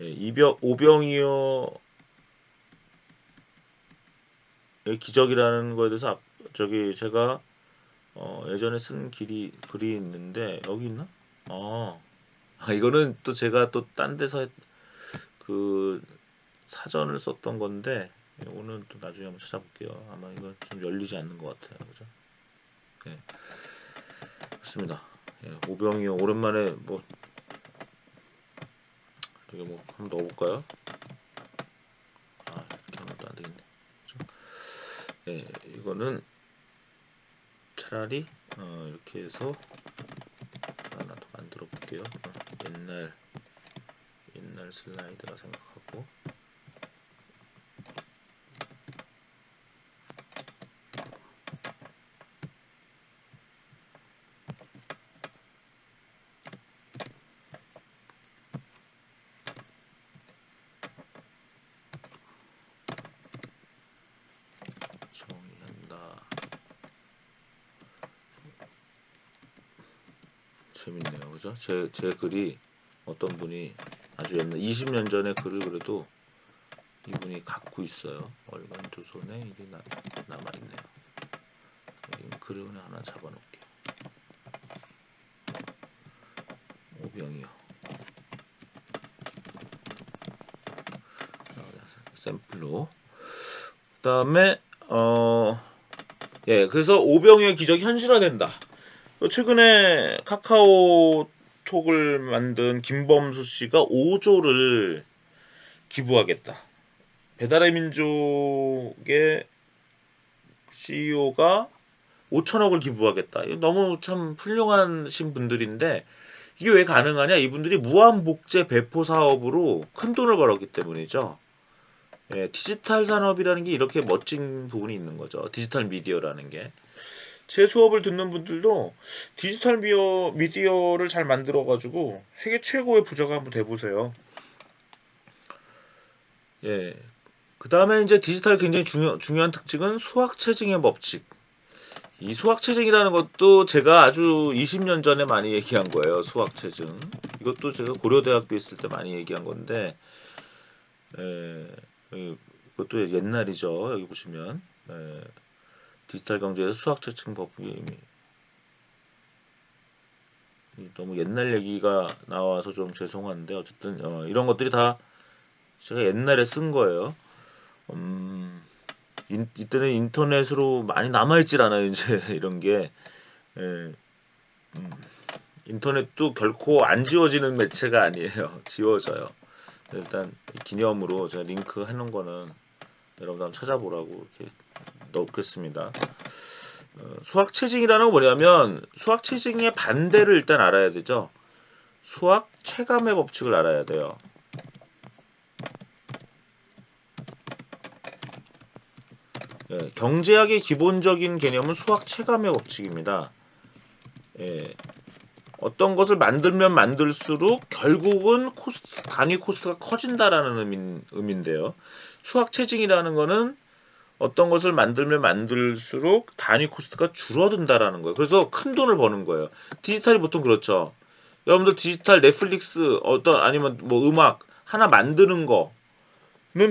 예, 오병이어의 기적이라는 거에 대해서 저기 제가 예전에 쓴 글이 있는데 여기 있나? 아, 이거는 또 제가 또 딴 데서 그 사전을 썼던 건데 오늘 또 나중에 한번 찾아볼게요. 아마 이건 좀 열리지 않는 것 같아요. 그죠? 네, 좋습니다. 예, 오병이어 오랜만에 뭐 여기 뭐 한번 넣어볼까요? 아, 이렇게 하면 또 안 되겠네. 그죠? 예, 이거는 차라리 이렇게 해서 하나 더 만들어 볼게요. 옛날 슬라이드라 생각하고 정의한다. 재밌네요, 그죠? 제 글이 어떤 분이 아주 옛날 20년 전에 글을 그래도 이분이 갖고 있어요. 월간 조선에 이게 남아있네요. 링크를 하나 잡아놓을게요. 오병이요. 샘플로. 그다음에 그래서 오병이어 기적이 현실화된다. 최근에 카카오톡을 만든 김범수 씨가 5조를 기부하겠다. 배달의 민족의 CEO가 5천억을 기부하겠다. 이거 너무 참 훌륭하신 분들인데 이게 왜 가능하냐? 이분들이 무한복제 배포 사업으로 큰 돈을 벌었기 때문이죠. 예, 디지털 산업이라는 게 이렇게 멋진 부분이 있는 거죠. 디지털 미디어라는 게. 제 수업을 듣는 분들도 디지털 미디어를 잘 만들어가지고 세계 최고의 부자가 한번 돼보세요. 예. 그 다음에 이제 디지털 굉장히 중요한 특징은 수학 체증의 법칙. 이 수학 체증이라는 것도 제가 아주 20년 전에 많이 얘기한 거예요. 수학 체증. 이것도 제가 고려대학교 있을 때 많이 얘기한 건데, 예, 이것도 옛날이죠. 여기 보시면 디지털 경제에서 수학 체증 법이 너무 옛날 얘기가 나와서 좀 죄송한데 어쨌든 이런 것들이 다 제가 옛날에 쓴 거예요. 이때는 인터넷으로 많이 남아있질 않아요. 이제 이런 게 예, 인터넷도 결코 안 지워지는 매체가 아니에요. 지워져요. 일단 기념으로 제가 링크 해놓은 거는 여러분 한번 찾아보라고 이렇게 넣겠습니다. 수학 체증이라는 건 뭐냐면 수학 체증의 반대를 일단 알아야 되죠. 수학 체감의 법칙을 알아야 돼요. 예, 경제학의 기본적인 개념은 수학 체감의 법칙입니다. 예, 어떤 것을 만들면 만들수록 결국은 단위 코스트가 커진다라는 의미인데요. 수학 체증이라는 거는 어떤 것을 만들면 만들수록 단위 코스트가 줄어든다라는 거예요. 그래서 큰 돈을 버는 거예요. 디지털이 보통 그렇죠. 여러분들 디지털 넷플릭스 아니면 뭐 음악 하나 만드는 거는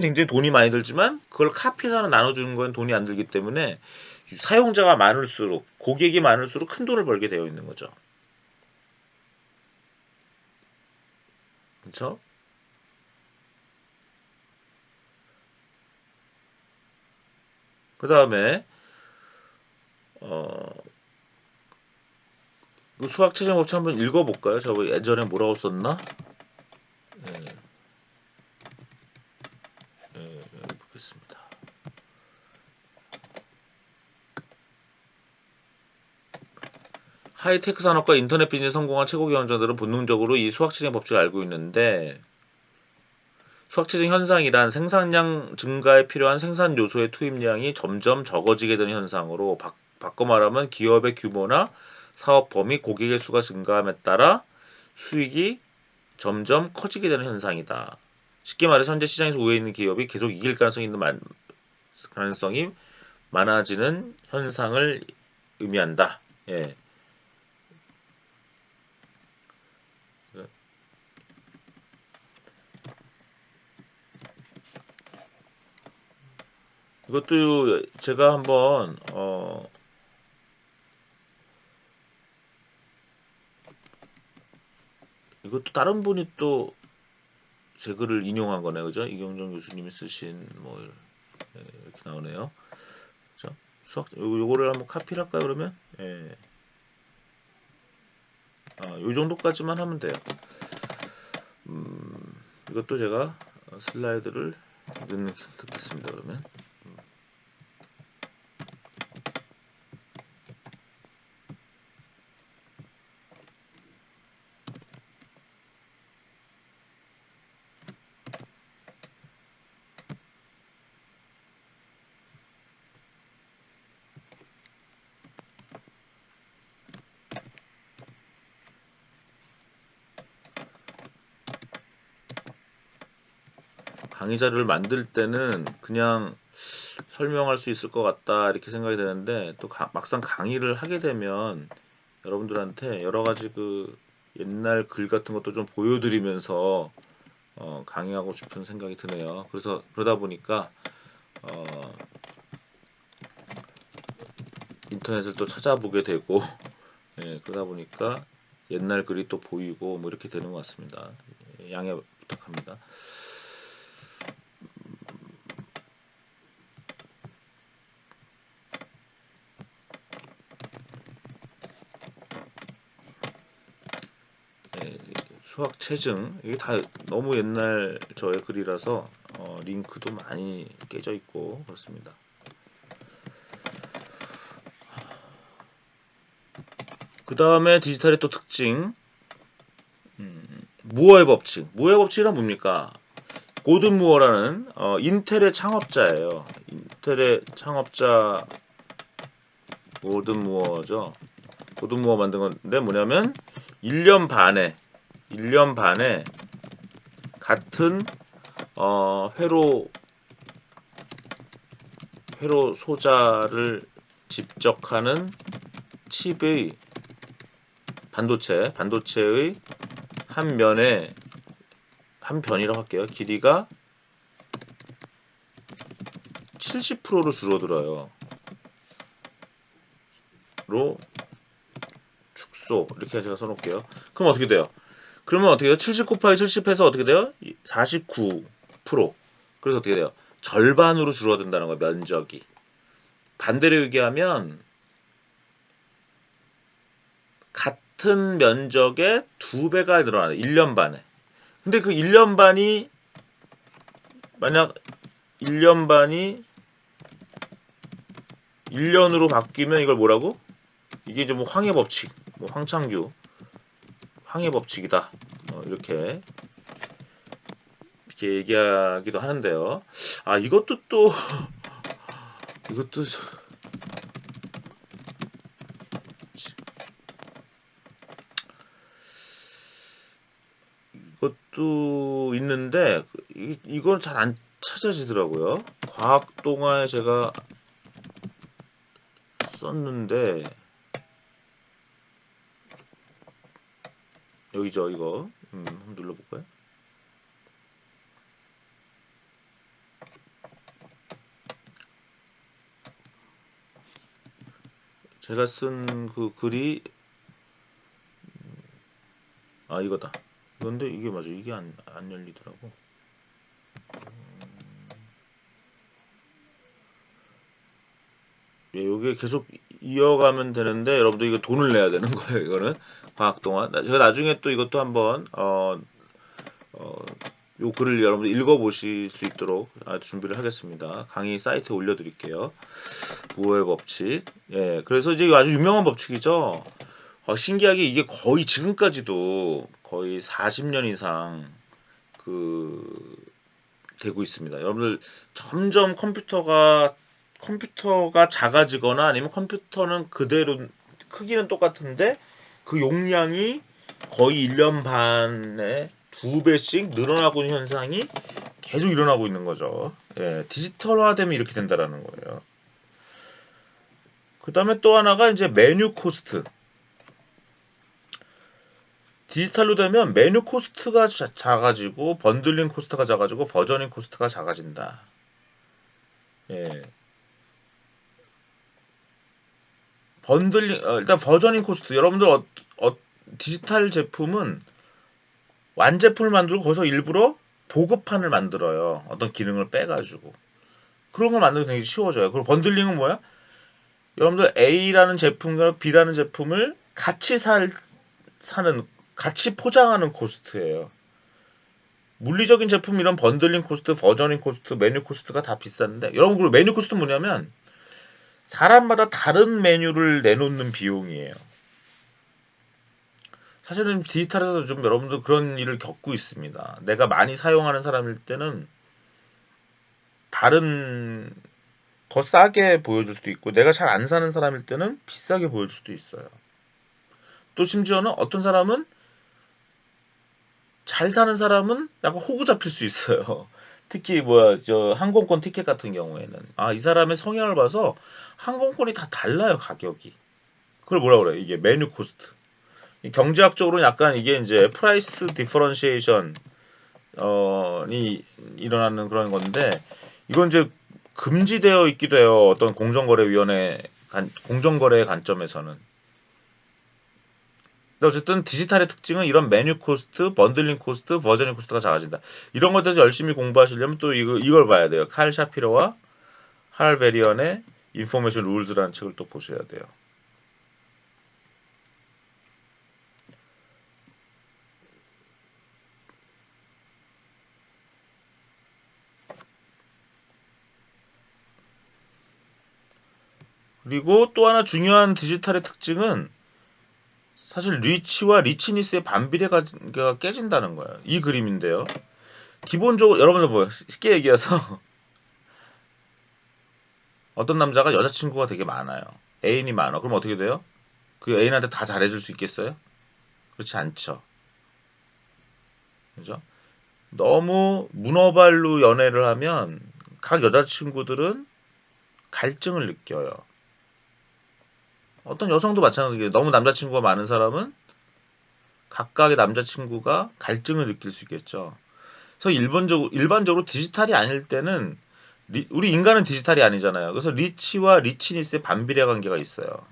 굉장히 돈이 많이 들지만 그걸 카피해서 하나 나눠주는 건 돈이 안 들기 때문에 사용자가 많을수록 고객이 많을수록 큰 돈을 벌게 되어 있는 거죠. 그렇죠? 그 다음에 어, 수학 체증 법칙 한번 읽어볼까요? 저 예전에 뭐라고 썼나? 예, 보겠습니다. 하이테크 산업과 인터넷 비즈니스 성공한 최고 경영자들은 본능적으로 이 수학 체증 법칙을 알고 있는데 수학체증 현상이란 생산량 증가에 필요한 생산 요소의 투입량이 점점 적어지게 되는 현상으로 바꿔 말하면 기업의 규모나 사업 범위, 고객의 수가 증가함에 따라 수익이 점점 커지게 되는 현상이다. 쉽게 말해서 현재 시장에서 우위에 있는 기업이 계속 이길 가능성이 많아지는 현상을 의미한다. 예. 이것도 제가 한번 이것도 다른 분이 또 제 글을 인용한 거네요, 그죠? 이경정 교수님이 쓰신 뭐 이렇게 나오네요. 그죠? 요거를 한번 카피를 할까요, 그러면? 예. 요 정도까지만 하면 돼요. 이것도 제가 슬라이드를 듣겠습니다, 그러면. 강의 자료를 만들 때는 그냥 설명할 수 있을 것 같다 이렇게 생각이 되는데 또 막상 강의를 하게 되면 여러분들한테 여러 가지 그 옛날 글 같은 것도 좀 보여드리면서 강의하고 싶은 생각이 드네요. 그래서 그러다 보니까 인터넷을 또 찾아보게 되고 예, 그러다 보니까 옛날 글이 또 보이고 뭐 이렇게 되는 것 같습니다. 양해 부탁합니다. 수학 체증 이게 다 너무 옛날 저의 글이라서 링크도 많이 깨져 있고 그렇습니다. 그 다음에 디지털의 또 특징 무어의 법칙. 무어의 법칙이란 뭡니까? 고든 무어라는 인텔의 창업자예요. 인텔의 창업자 고든 무어죠. 고든 무어 만든 건데 뭐냐면 1년 반에 같은 회로 소자를 집적하는 칩의 반도체의 한 변이라고 할게요. 길이가 70%로 줄어들어요. 로 축소 이렇게 제가 써놓을게요. 그럼 어떻게 돼요? 그러면 어떻게 돼요? 70 곱하기 70 해서 어떻게 돼요? 49%. 그래서 어떻게 돼요? 절반으로 줄어든다는 거예요. 면적이. 반대로 얘기하면 같은 면적의 2배가 늘어나요. 1년 반에. 근데 그 1년 반이 만약 1년 반이 1년으로 바뀌면 이걸 뭐라고? 이게 이제 뭐 황해 법칙, 뭐 황창규 황해 법칙이다. 이렇게 얘기하기도 하는데요. 이것도 또 이것도 이것도 있는데 이건 잘 안 찾아지더라고요. 과학 동화에 제가 썼는데 여기죠, 이거. 한번 눌러볼까요? 제가 쓴 그 글이 이거다. 이건데 이게 맞아. 이게 안 열리더라고. 예, 요게 계속 이어가면 되는데 여러분들 이거 돈을 내야 되는 거예요. 이거는 과학 동화. 제가 나중에 또 이것도 한번 요 글을 여러분들 읽어보실 수 있도록 준비를 하겠습니다. 강의 사이트에 올려드릴게요. 무어의 법칙. 예, 그래서 이제 아주 유명한 법칙이죠. 신기하게 이게 거의 지금까지도 거의 40년 이상 그 되고 있습니다. 여러분들 점점 컴퓨터가 작아지거나 아니면 컴퓨터는 그대로 크기는 똑같은데 그 용량이 거의 1년 반에 2배씩 늘어나고 있는 현상이 계속 일어나고 있는 거죠. 예, 디지털화되면 이렇게 된다라는 거예요. 그 다음에 또 하나가 이제 메뉴 코스트. 디지털로 되면 메뉴 코스트가 작아지고 번들링 코스트가 작아지고 버저닝 코스트가 작아진다. 예. 번들링 일단 버저닝 코스트 여러분들 디지털 제품은 완제품을 만들고 거기서 일부러 보급판을 만들어요. 어떤 기능을 빼가지고 그런 걸 만들기 되게 쉬워져요. 그리고 번들링은 뭐야? 여러분들 A라는 제품과 B라는 제품을 같이 사는 같이 포장하는 코스트예요. 물리적인 제품 이런 번들링 코스트, 버저닝 코스트, 메뉴 코스트가 다 비싼데 여러분 그 메뉴 코스트 뭐냐면 사람마다 다른 메뉴를 내놓는 비용이에요. 사실은 디지털에서 좀 여러분들 그런 일을 겪고 있습니다. 내가 많이 사용하는 사람일 때는 다른 더 싸게 보여줄 수도 있고 내가 잘 안 사는 사람일 때는 비싸게 보여줄 수도 있어요. 또 심지어는 어떤 사람은 잘 사는 사람은 약간 호구 잡힐 수 있어요. 특히 뭐야 저 항공권 티켓 같은 경우에는 이 사람의 성향을 봐서 항공권이 다 달라요 가격이. 그걸 뭐라 그래요? 이게 메뉴 코스트. 경제학적으로는 약간 이게 이제 프라이스 디퍼런시에이션이 일어나는 그런 건데 이건 이제 금지되어 있기도 해요. 어떤 공정거래의 관점에서는. 어쨌든 디지털의 특징은 이런 메뉴 코스트, 번들링 코스트, 버저닝 코스트가 작아진다. 이런 것에 대해서 열심히 공부하시려면 또 이걸 봐야 돼요. 칼 샤피로와 할 베리언의 인포메이션 룰즈라는 책을 또 보셔야 돼요. 그리고 또 하나 중요한 디지털의 특징은 사실 리치와 리치니스의 반비례가 깨진다는 거예요. 이 그림인데요. 기본적으로 여러분들 뭐예요? 쉽게 얘기해서 어떤 남자가 여자친구가 되게 많아요. 애인이 많아. 그럼 어떻게 돼요? 그 애인한테 다 잘해줄 수 있겠어요? 그렇지 않죠. 그죠? 너무 문어발로 연애를 하면 각 여자친구들은 갈증을 느껴요. 어떤 여성도 마찬가지예요. 너무 남자친구가 많은 사람은 각각의 남자친구가 갈증을 느낄 수 있겠죠. 그래서 일반적으로 디지털이 아닐 때는 우리 인간은 디지털이 아니잖아요. 그래서 리치와 리치니스의 반비례 관계가 있어요.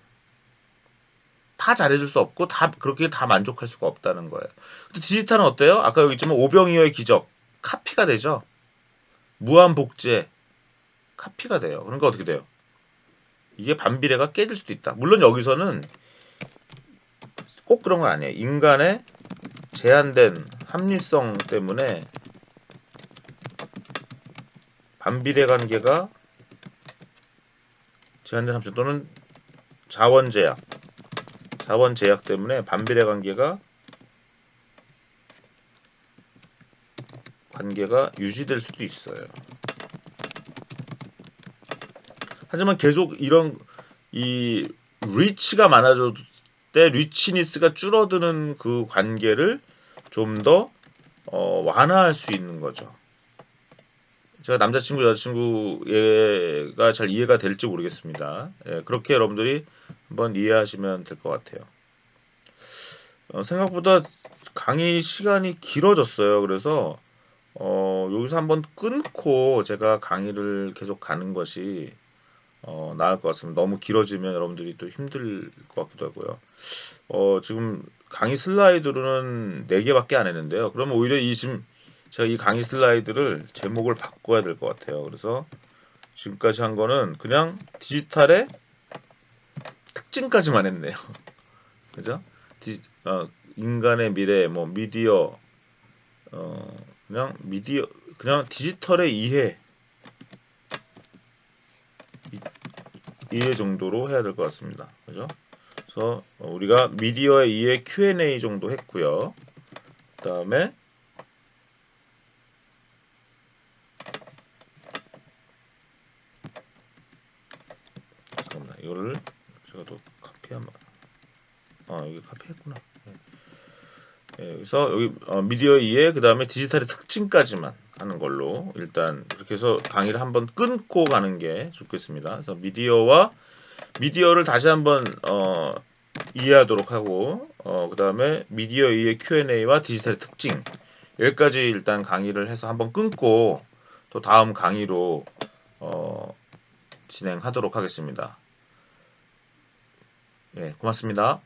다 잘해줄 수 없고 다 그렇게 다 만족할 수가 없다는 거예요. 근데 디지털은 어때요? 아까 여기 있지만 오병이어의 기적 카피가 되죠. 무한복제 카피가 돼요. 그러니까 어떻게 돼요? 이게 반비례가 깨질 수도 있다. 물론 여기서는 꼭 그런 건 아니에요. 인간의 제한된 합리성 때문에 반비례 관계가 제한된 합리성 또는 자원 제약 때문에 반비례 관계가 유지될 수도 있어요. 하지만 계속 이 리치가 많아질 때 리치니스가 줄어드는 그 관계를 좀 더 완화할 수 있는 거죠. 제가 남자친구 여자친구가 잘 이해가 될지 모르겠습니다. 예, 그렇게 여러분들이 한번 이해하시면 될 것 같아요. 생각보다 강의 시간이 길어졌어요. 그래서 여기서 한번 끊고 제가 강의를 계속 가는 것이 나을 것 같습니다. 너무 길어지면 여러분들이 또 힘들 것 같기도 하고요. 지금 강의 슬라이드로는 4개밖에 안 했는데요. 그러면 오히려 지금 제가 이 강의 슬라이드를 제목을 바꿔야 될 것 같아요. 그래서 지금까지 한 거는 그냥 디지털의 특징까지만 했네요. 그죠? 인간의 미래, 뭐 미디어, 그냥 그냥 디지털의 이해 정도로 해야 될 것 같습니다. 그죠? 그래서 우리가 미디어의 이해 Q&A 정도 했고요. 그다음에 이거를 제가 또 카피하면 여기 카피했구나. 그래서 여기 미디어 2에 그 다음에 디지털의 특징까지만 하는 걸로 일단 그렇게 해서 강의를 한번 끊고 가는 게 좋겠습니다. 그래서 미디어를 다시 한번 이해하도록 하고 그 다음에 미디어 2의 Q&A와 디지털의 특징 여기까지 일단 강의를 해서 한번 끊고 또 다음 강의로 진행하도록 하겠습니다. 예, 고맙습니다.